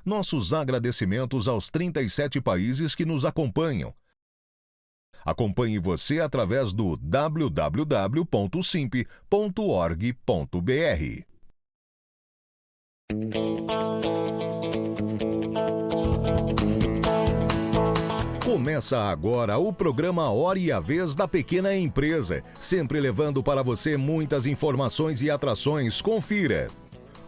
nossos agradecimentos aos 37 países que nos acompanham. Acompanhe você através do www.simp.org.br. Começa agora o programa Hora e a Vez da Pequena Empresa, sempre levando para você muitas informações e atrações. Confira.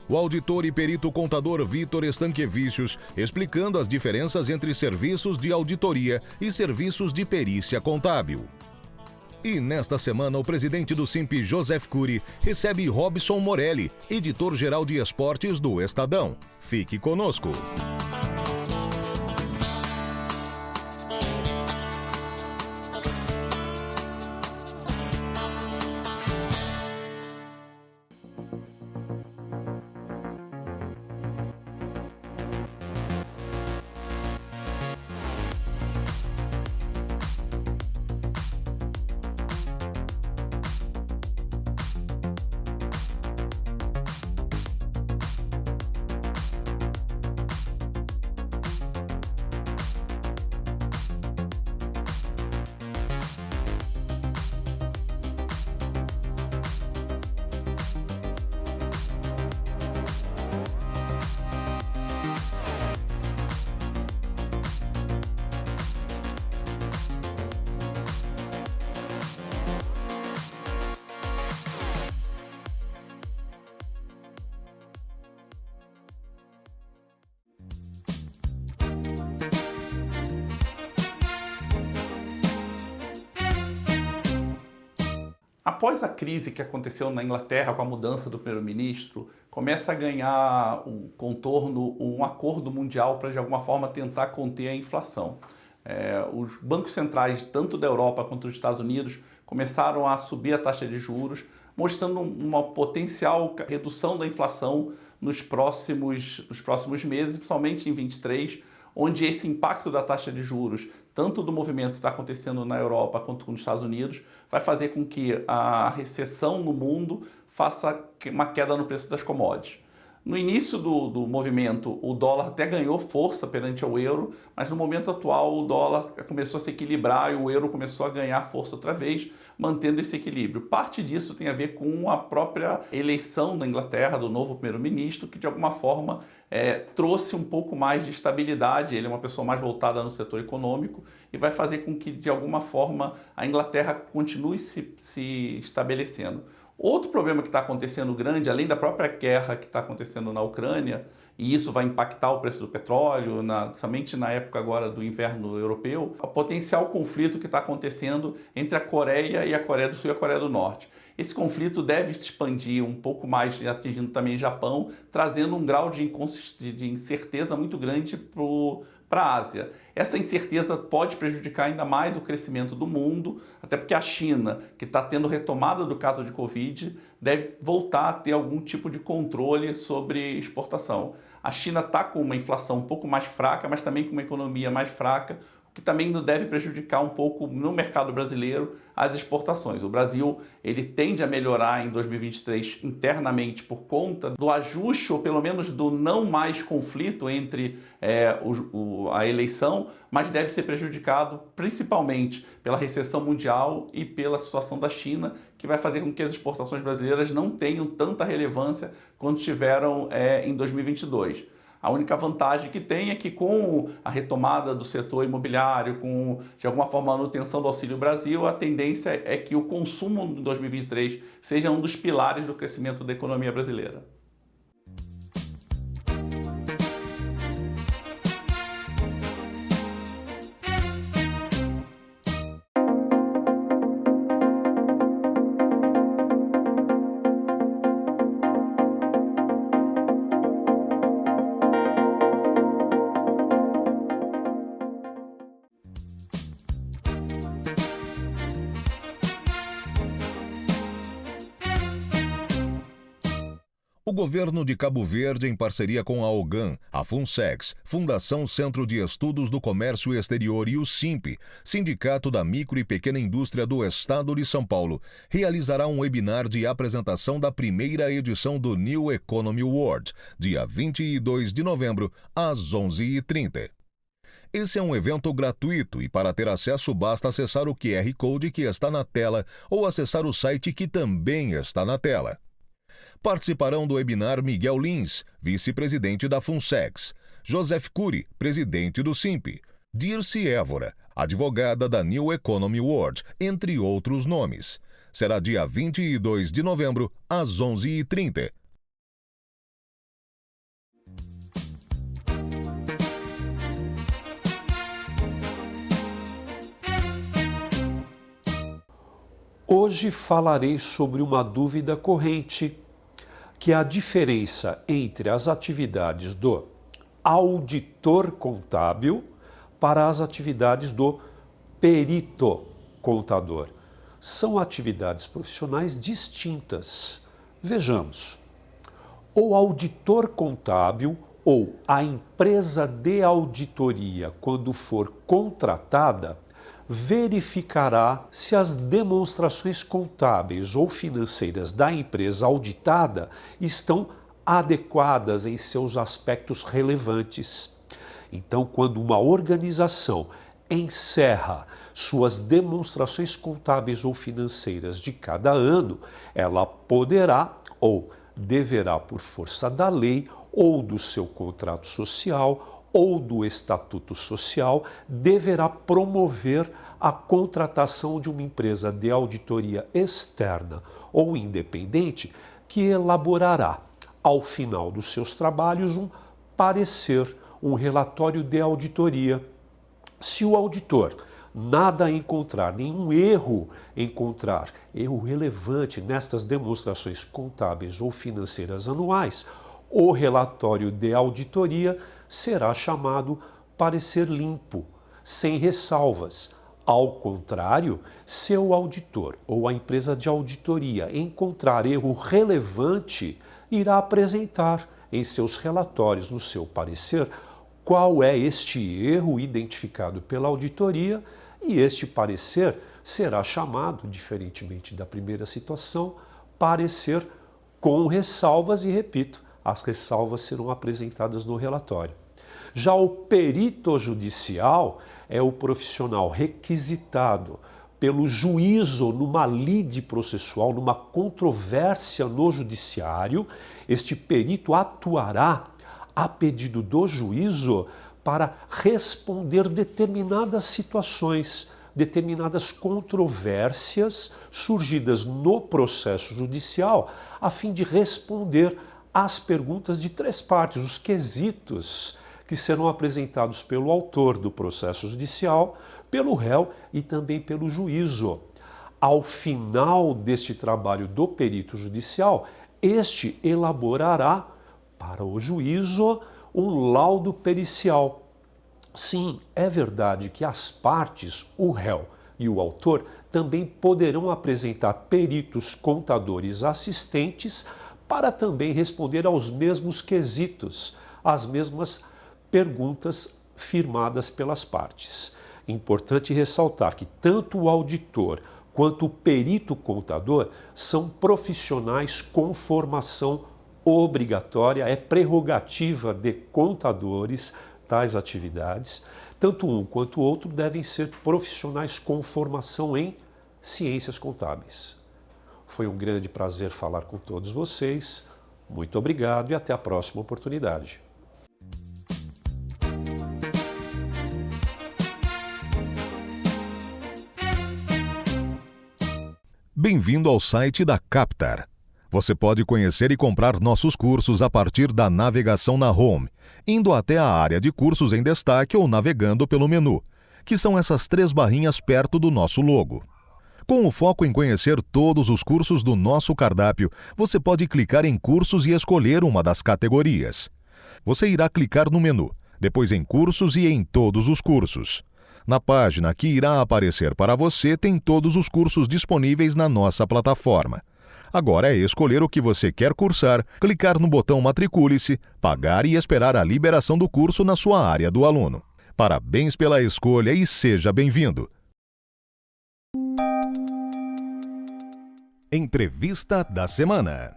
O auditor e perito contador Vitor Estanquevicius explicando as diferenças entre serviços de auditoria e serviços de perícia contábil. E nesta semana, o presidente do Simp, Joseph Cury, recebe Robson Morelli, editor-geral de esportes do Estadão. Fique conosco. Após a crise que aconteceu na Inglaterra com a mudança do primeiro-ministro, começa a ganhar um contorno, um acordo mundial para, de alguma forma, tentar conter a inflação. Os bancos centrais, tanto da Europa quanto dos Estados Unidos, começaram a subir a taxa de juros, mostrando uma potencial redução da inflação nos próximos meses, principalmente em 2023, onde esse impacto da taxa de juros, tanto do movimento que está acontecendo na Europa quanto nos Estados Unidos, vai fazer com que a recessão no mundo faça uma queda no preço das commodities. No início do movimento, o dólar até ganhou força perante o euro, mas no momento atual o dólar começou a se equilibrar e o euro começou a ganhar força outra vez, mantendo esse equilíbrio. Parte disso tem a ver com a própria eleição da Inglaterra, do novo primeiro-ministro, que de alguma forma trouxe um pouco mais de estabilidade. Ele é uma pessoa mais voltada no setor econômico e vai fazer com que, de alguma forma, a Inglaterra continue se estabelecendo. Outro problema que está acontecendo grande, além da própria guerra que está acontecendo na Ucrânia, e isso vai impactar o preço do petróleo, somente na época agora do inverno europeu, o potencial conflito que está acontecendo entre a Coreia e a Coreia do Sul e a Coreia do Norte. Esse conflito deve se expandir um pouco mais, atingindo também o Japão, trazendo um grau de incerteza muito grande para a Ásia. Essa incerteza pode prejudicar ainda mais o crescimento do mundo, até porque a China, que está tendo retomada do caso de Covid, deve voltar a ter algum tipo de controle sobre exportação. A China está com uma inflação um pouco mais fraca, mas também com uma economia mais fraca, o que também deve prejudicar um pouco no mercado brasileiro as exportações. O Brasil ele tende a melhorar em 2023 internamente por conta do ajuste, ou pelo menos do não mais conflito entre a eleição, mas deve ser prejudicado principalmente pela recessão mundial e pela situação da China, que vai fazer com que as exportações brasileiras não tenham tanta relevância quanto tiveram em 2022. A única vantagem que tem é que com a retomada do setor imobiliário, com, de alguma forma, a manutenção do Auxílio Brasil, a tendência é que o consumo em 2023 seja um dos pilares do crescimento da economia brasileira. O O governo de Cabo Verde, em parceria com a OGAN, a FUNSEX, Fundação Centro de Estudos do Comércio Exterior e o SIMP, Sindicato da Micro e Pequena Indústria do Estado de São Paulo, realizará um webinar de apresentação da primeira edição do New Economy Award, dia 22 de novembro, às 11h30. Esse é um evento gratuito e para ter acesso basta acessar o QR Code que está na tela ou acessar o site que também está na tela. Participarão do webinar Miguel Lins, vice-presidente da FUNSEX, Joseph Cury, presidente do SIMP, Dirce Évora, advogada da New Economy Award, entre outros nomes. Será dia 22 de novembro, às 11h30. Hoje falarei sobre uma dúvida corrente, que é a diferença entre as atividades do auditor contábil para as atividades do perito contador. São atividades profissionais distintas. Vejamos. O auditor contábil ou a empresa de auditoria, quando for contratada, verificará se as demonstrações contábeis ou financeiras da empresa auditada estão adequadas em seus aspectos relevantes. Então, quando uma organização encerra suas demonstrações contábeis ou financeiras de cada ano, ela poderá ou deverá, por força da lei ou do seu contrato social ou do estatuto social, deverá promover a contratação de uma empresa de auditoria externa ou independente que elaborará, ao final dos seus trabalhos, um parecer, um relatório de auditoria. Se o auditor nada encontrar, nenhum erro relevante nestas demonstrações contábeis ou financeiras anuais, o relatório de auditoria será chamado parecer limpo, sem ressalvas. Ao contrário, se o auditor ou a empresa de auditoria encontrar erro relevante, irá apresentar em seus relatórios, no seu parecer, qual é este erro identificado pela auditoria, e este parecer será chamado, diferentemente da primeira situação, parecer com ressalvas, e repito, as ressalvas serão apresentadas no relatório. Já o perito judicial é o profissional requisitado pelo juízo numa lide processual, numa controvérsia no judiciário. Este perito atuará a pedido do juízo para responder determinadas situações, determinadas controvérsias surgidas no processo judicial, a fim de responder às perguntas de três partes, os quesitos que serão apresentados pelo autor do processo judicial, pelo réu e também pelo juízo. Ao final deste trabalho do perito judicial, este elaborará para o juízo um laudo pericial. Sim, é verdade que as partes, o réu e o autor, também poderão apresentar peritos contadores assistentes para também responder aos mesmos quesitos, às mesmas perguntas firmadas pelas partes. Importante ressaltar que tanto o auditor quanto o perito contador são profissionais com formação obrigatória, é prerrogativa de contadores tais atividades. Tanto um quanto o outro devem ser profissionais com formação em ciências contábeis. Foi um grande prazer falar com todos vocês. Muito obrigado e até a próxima oportunidade. Bem-vindo ao site da Captar. Você pode conhecer e comprar nossos cursos a partir da navegação na Home, indo até a área de cursos em destaque ou navegando pelo menu, que são essas três barrinhas perto do nosso logo. Com o foco em conhecer todos os cursos do nosso cardápio, você pode clicar em cursos e escolher uma das categorias. Você irá clicar no menu, depois em cursos e em todos os cursos. Na página que irá aparecer para você tem todos os cursos disponíveis na nossa plataforma. Agora é escolher o que você quer cursar, clicar no botão Matricule-se, pagar e esperar a liberação do curso na sua área do aluno. Parabéns pela escolha e seja bem-vindo. Entrevista da semana.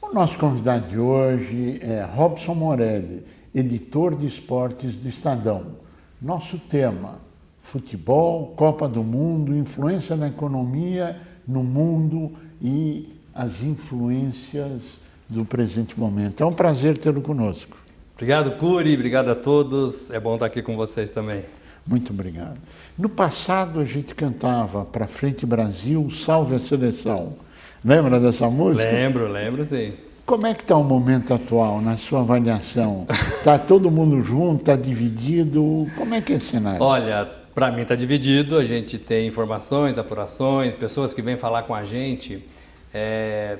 O nosso convidado de hoje é Robson Morelli, editor de esportes do Estadão. Nosso tema: futebol, Copa do Mundo, influência na economia, no mundo e as influências do presente momento. É um prazer tê-lo conosco. Obrigado, Cury. Obrigado a todos. É bom estar aqui com vocês também. Muito obrigado. No passado a gente cantava "Pra frente Brasil, salve a seleção". Lembra dessa música? Lembro sim. Como é que está o momento atual, na sua avaliação? Está todo mundo junto, está dividido? Como é que é esse cenário? Olha, para mim está dividido. A gente tem informações, apurações, pessoas que vêm falar com a gente.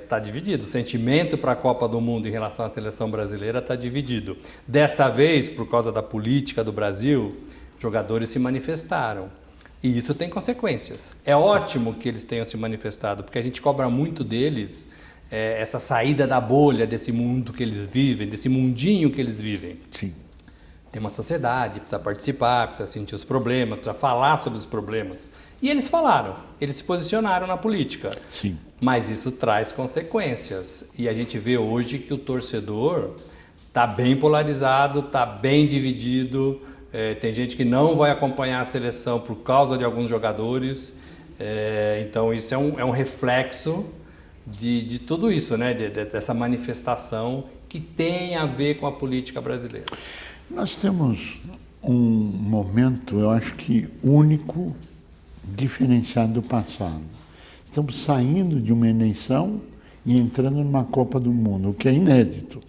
Está dividido. O sentimento para a Copa do Mundo em relação à seleção brasileira está dividido. Desta vez, por causa da política do Brasil, jogadores se manifestaram. E isso tem consequências. É ótimo que eles tenham se manifestado, porque a gente cobra muito deles essa saída da bolha desse mundo que eles vivem, desse mundinho que eles vivem. Sim. Tem uma sociedade, precisa participar, precisa sentir os problemas, precisa falar sobre os problemas. E eles falaram, eles se posicionaram na política. Sim. Mas isso traz consequências. E a gente vê hoje que o torcedor está bem polarizado, está bem dividido. Tem gente que não vai acompanhar a seleção por causa de alguns jogadores. Então isso é um reflexo de tudo isso, né? Dessa manifestação que tem a ver com a política brasileira. Nós temos um momento, eu acho que único, diferenciado do passado. Estamos saindo de uma eleição e entrando numa Copa do Mundo, o que é inédito.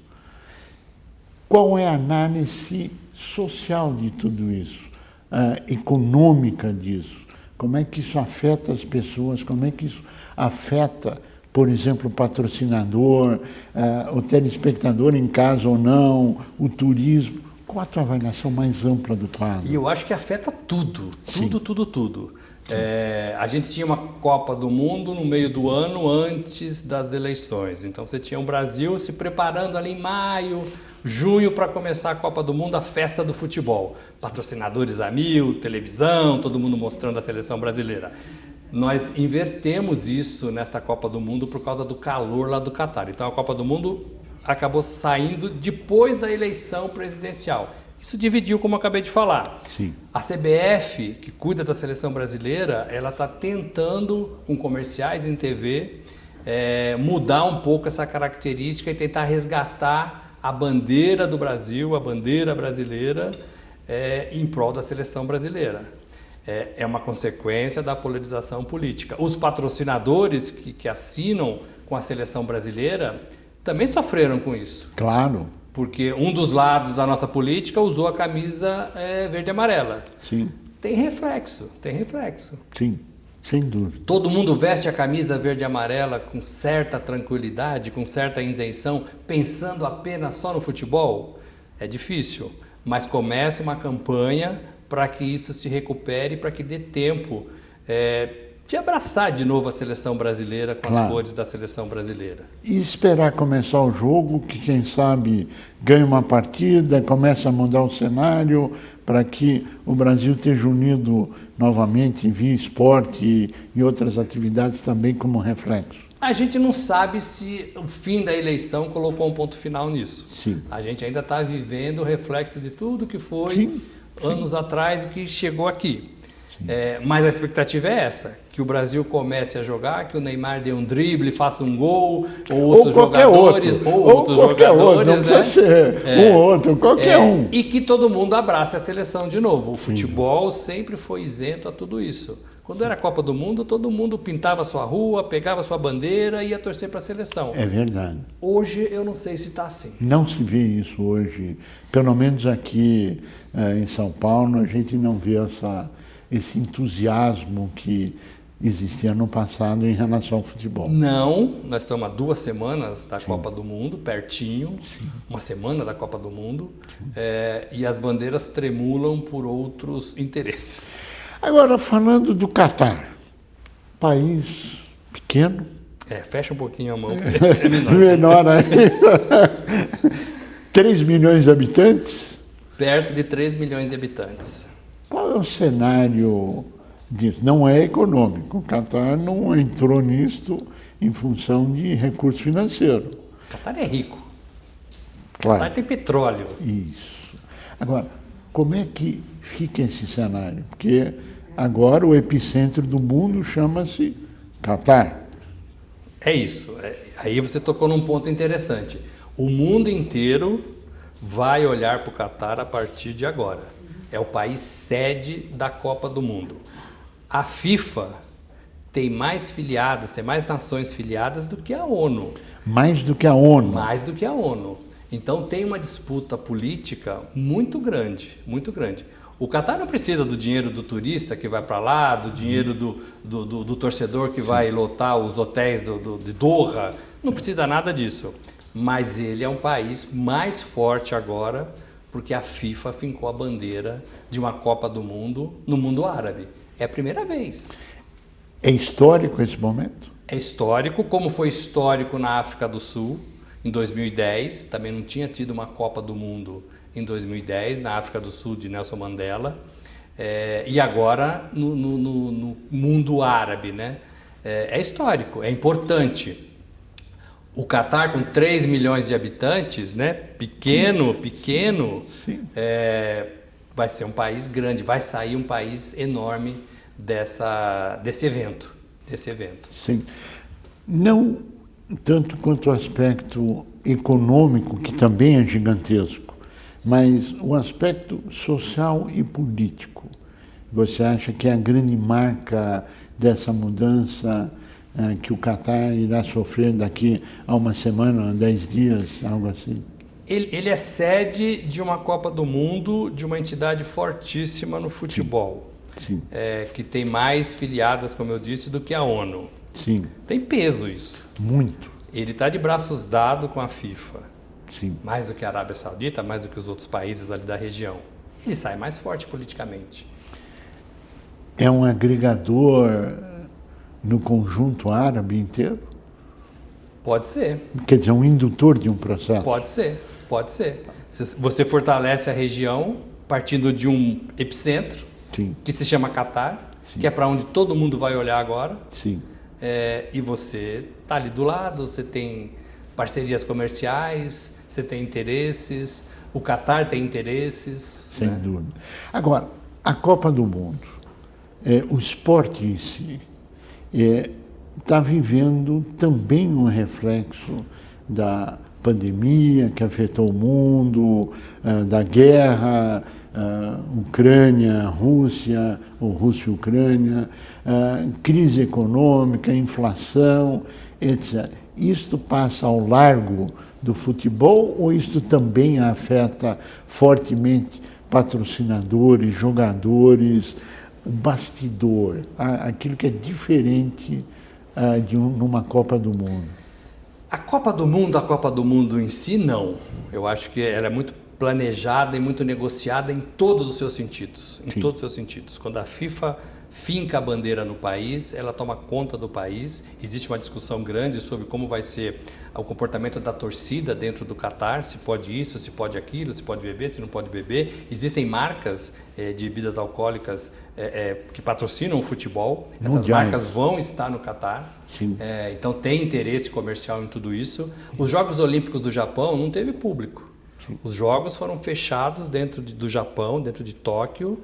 Qual é a análise social de tudo isso, econômica disso? Como é que isso afeta as pessoas? Como é que isso afeta, por exemplo, o patrocinador, o telespectador em casa ou não, o turismo? Qual a tua avaliação mais ampla do quadro? E eu acho que afeta tudo, Sim. tudo. A gente tinha uma Copa do Mundo no meio do ano, antes das eleições. Então você tinha o Brasil se preparando ali em maio, junho, para começar a Copa do Mundo, a festa do futebol. Patrocinadores a mil, televisão, todo mundo mostrando a seleção brasileira. Nós invertemos isso nesta Copa do Mundo por causa do calor lá do Catar. Então a Copa do Mundo acabou saindo depois da eleição presidencial. Isso dividiu, como eu acabei de falar. Sim. A CBF, que cuida da seleção brasileira, ela está tentando, com comerciais em TV, mudar um pouco essa característica e tentar resgatar a bandeira do Brasil, a bandeira brasileira, em prol da seleção brasileira. É uma consequência da polarização política. Os patrocinadores que assinam com a seleção brasileira também sofreram com isso. Claro. Porque um dos lados da nossa política usou a camisa verde e amarela. Sim. Tem reflexo. Sim, sem dúvida. Todo mundo veste a camisa verde e amarela com certa tranquilidade, com certa isenção, pensando apenas só no futebol? É difícil, mas comece uma campanha para que isso se recupere, para que dê tempo de abraçar de novo a seleção brasileira com as cores da seleção brasileira. E esperar começar o jogo, que quem sabe ganha uma partida, começa a mudar o cenário para que o Brasil esteja unido novamente via esporte e outras atividades também como reflexo. A gente não sabe se o fim da eleição colocou um ponto final nisso. Sim. A gente ainda está vivendo o reflexo de tudo que foi Sim. anos atrás e que chegou aqui. Mas a expectativa é essa, que o Brasil comece a jogar, que o Neymar dê um drible, faça um gol, ou outros jogadores, não precisa ser um outro, qualquer um. E que todo mundo abrace a seleção de novo. O futebol sempre foi isento a tudo isso. Quando era a Copa do Mundo, todo mundo pintava sua rua, pegava sua bandeira e ia torcer para a seleção. É verdade. Hoje eu não sei se está assim. Não se vê isso hoje. Pelo menos aqui em São Paulo, a gente não vê esse entusiasmo que existia no passado em relação ao futebol. Não, nós estamos há 2 semanas da Copa do Mundo, pertinho, uma semana da Copa do Mundo, e as bandeiras tremulam por outros interesses. Agora, falando do Catar, país Pequeno? Fecha um pouquinho a mão. Menor aí. 3 milhões de habitantes? Perto de 3 milhões de habitantes. Qual é o cenário disso? Não é econômico. O Catar não entrou nisto em função de recurso financeiro. O Catar é rico. Claro. O Catar tem petróleo. Isso. Agora, como é que fica esse cenário? Porque agora o epicentro do mundo chama-se Catar. É isso. Aí você tocou num ponto interessante. O mundo inteiro vai olhar para o Catar a partir de agora. É o país sede da Copa do Mundo. A FIFA tem mais filiados, tem mais nações filiadas do que a ONU. Mais do que a ONU. Mais do que a ONU. Então tem uma disputa política muito grande, muito grande. O Catar não precisa do dinheiro do turista que vai para lá, do dinheiro do torcedor que vai lotar os hotéis de Doha, não precisa nada disso. Mas ele é um país mais forte agora, porque a FIFA fincou a bandeira de uma Copa do Mundo no mundo árabe. É a primeira vez. É histórico esse momento? É histórico, como foi histórico na África do Sul, em 2010, também não tinha tido uma Copa do Mundo em 2010, na África do Sul, de Nelson Mandela, e agora no mundo árabe, né? É histórico, é importante. O Catar, com 3 milhões de habitantes, né? Pequeno, vai ser um país grande, vai sair um país enorme desse evento. Sim. Não tanto quanto o aspecto econômico, que também é gigantesco, mas o aspecto social e político. Você acha que é a grande marca dessa mudança que o Catar irá sofrer daqui a uma semana, 10 dias, algo assim? Ele é sede de uma Copa do Mundo, de uma entidade fortíssima no futebol. Sim. Que tem mais filiadas, como eu disse, do que a ONU. Sim. Tem peso isso. Muito. Ele está de braços dados com a FIFA. Sim. Mais do que a Arábia Saudita, mais do que os outros países ali da região. Ele sai mais forte politicamente. É um agregador no conjunto árabe inteiro? Pode ser. Quer dizer, um indutor de um processo? Pode ser. Se você fortalece a região partindo de um epicentro, Sim. que se chama Catar, Sim. que é para onde todo mundo vai olhar agora. Sim. E você está ali do lado, você tem parcerias comerciais, você tem interesses, o Catar tem interesses. Sem dúvida. Agora, a Copa do Mundo, o esporte em si, está vivendo também um reflexo da pandemia que afetou o mundo, da guerra, Ucrânia, Rússia, ou Rússia e Ucrânia, crise econômica, inflação, etc. Isto passa ao largo do futebol ou isto também afeta fortemente patrocinadores, jogadores, o bastidor, aquilo que é diferente numa Copa do Mundo? A Copa do Mundo em si, não. Eu acho que ela é muito planejada e muito negociada em todos os seus sentidos. Em todos os seus sentidos. Quando a FIFA finca a bandeira no país, ela toma conta do país. Existe uma discussão grande sobre como vai ser o comportamento da torcida dentro do Catar, se pode isso, se pode aquilo, se pode beber, se não pode beber. Existem marcas de bebidas alcoólicas que patrocinam o futebol. Essas marcas vão estar no Catar. Então tem interesse comercial em tudo isso. Os Jogos Olímpicos do Japão não teve público. Os jogos foram fechados dentro do Japão, dentro de Tóquio,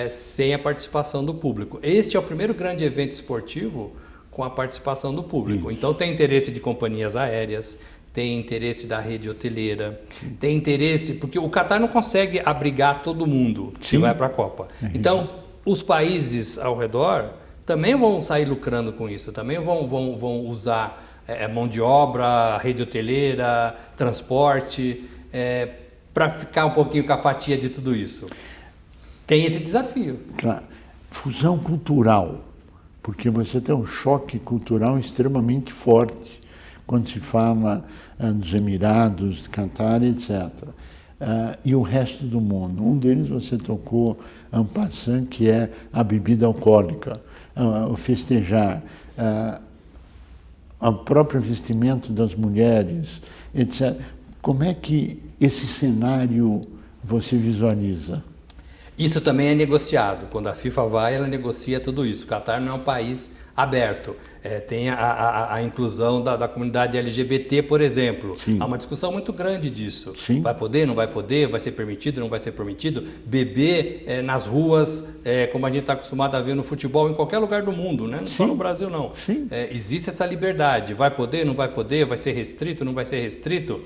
sem a participação do público. Este é o primeiro grande evento esportivo com a participação do público. Então tem interesse de companhias aéreas, tem interesse da rede hoteleira, tem interesse... Porque o Catar não consegue abrigar todo mundo que vai para a Copa. Então os países ao redor também vão sair lucrando com isso, também vão usar mão de obra, rede hoteleira, transporte... para ficar um pouquinho com a fatia de tudo isso. Tem esse desafio. Claro. Fusão cultural, porque você tem um choque cultural extremamente forte quando se fala dos Emirados, Catar, etc. E o resto do mundo. Um deles você tocou en passant, que é a bebida alcoólica, o festejar. o próprio vestimento das mulheres, etc. Como é que esse cenário você visualiza? Isso também é negociado. Quando a FIFA vai, ela negocia tudo isso. O Catar não é um país aberto. Tem a inclusão da comunidade LGBT, por exemplo. Sim. Há uma discussão muito grande disso. Sim. Vai poder, não vai poder, vai ser permitido, não vai ser permitido. Beber nas ruas, como a gente está acostumado a ver no futebol em qualquer lugar do mundo, né? Não só no Brasil, não. Sim. Existe essa liberdade. Vai poder, não vai poder, vai ser restrito, não vai ser restrito.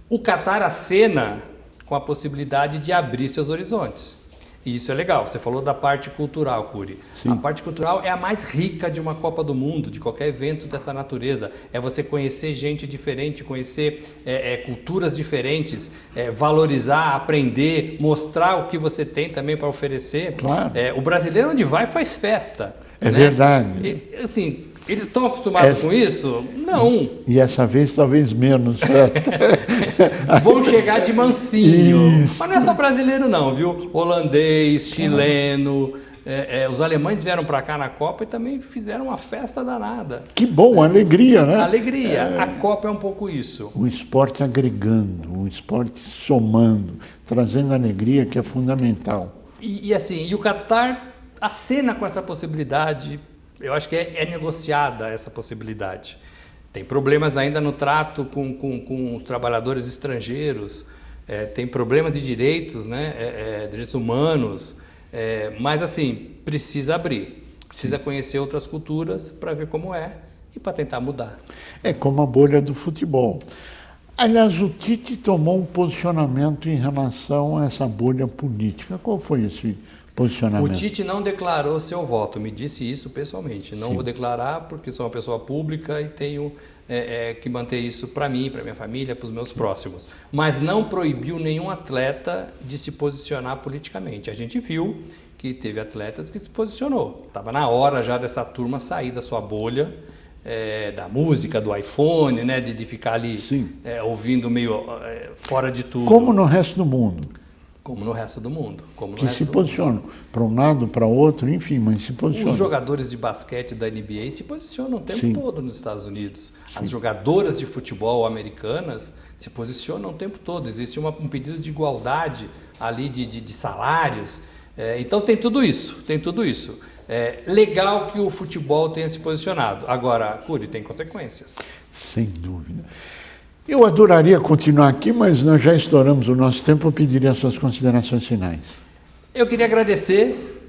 O Catar acena com a possibilidade de abrir seus horizontes. E isso é legal. Você falou da parte cultural, Cury. Sim. A parte cultural é a mais rica de uma Copa do Mundo, de qualquer evento dessa natureza. É você conhecer gente diferente, conhecer culturas diferentes, valorizar, aprender, mostrar o que você tem também para oferecer. Claro. O brasileiro onde vai faz festa. É né? verdade. E, assim, eles estão acostumados com isso? Não. E essa vez talvez menos festa. Vão chegar de mansinho. Isso. Mas não é só brasileiro não, viu? Holandês, chileno, os alemães vieram para cá na Copa e também fizeram uma festa danada. Que bom, alegria, né? Alegria. A Copa é um pouco isso. O esporte agregando, o esporte somando, trazendo alegria, que é fundamental. E assim, e o Catar acena com essa possibilidade. Eu acho que é negociada essa possibilidade. Tem problemas ainda no trato com os trabalhadores estrangeiros, tem problemas de direitos, né? Direitos humanos, mas assim, precisa abrir, precisa conhecer outras culturas para ver como é e para tentar mudar. É como a bolha do futebol. Aliás, o Tite tomou um posicionamento em relação a essa bolha política. Qual foi esse posicionamento? O Tite não declarou seu voto, me disse isso pessoalmente. Não vou declarar porque sou uma pessoa pública e tenho que manter isso para mim, para minha família, para os meus próximos. Mas não proibiu nenhum atleta de se posicionar politicamente. A gente viu que teve atletas que se posicionou. Estava na hora já dessa turma sair da sua bolha, da música, do iPhone, né, de ficar ali ouvindo meio fora de tudo. Como no resto do mundo. Como no resto do mundo. Que se posicionam para um lado, para outro, enfim, mas se posicionam. Os jogadores de basquete da NBA se posicionam o tempo Sim. todo nos Estados Unidos. As jogadoras de futebol americanas se posicionam o tempo todo. Existe um pedido de igualdade ali de salários. Então tem tudo isso, legal que o futebol tenha se posicionado. Agora, Cury, tem consequências. Sem dúvida. Eu adoraria continuar aqui, mas nós já estouramos o nosso tempo. Eu pediria as suas considerações finais. Eu queria agradecer,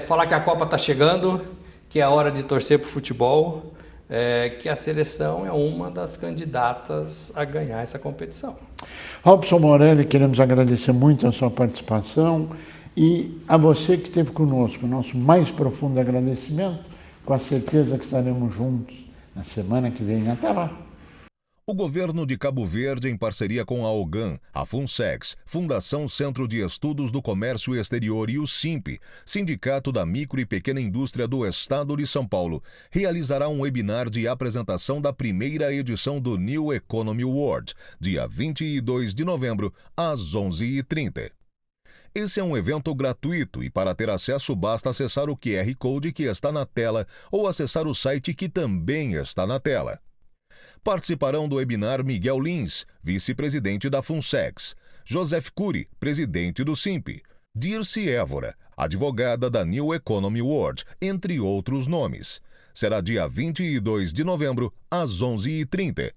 falar que a Copa está chegando, que é hora de torcer para o futebol, que a seleção é uma das candidatas a ganhar essa competição. Robson Morelli, queremos agradecer muito a sua participação e a você que esteve conosco. Nosso mais profundo agradecimento, com a certeza que estaremos juntos na semana que vem. Até lá! O governo de Cabo Verde, em parceria com a OGAN, a FUNSEX, Fundação Centro de Estudos do Comércio Exterior e o SIMP, Sindicato da Micro e Pequena Indústria do Estado de São Paulo, realizará um webinar de apresentação da primeira edição do New Economy Award, dia 22 de novembro, às 11h30. Esse é um evento gratuito e para ter acesso basta acessar o QR Code que está na tela ou acessar o site que também está na tela. Participarão do webinar Miguel Lins, vice-presidente da FUNSEX, Joseph Cury, presidente do SIMP, Dirce Évora, advogada da New Economy Award, entre outros nomes. Será dia 22 de novembro, às 11h30.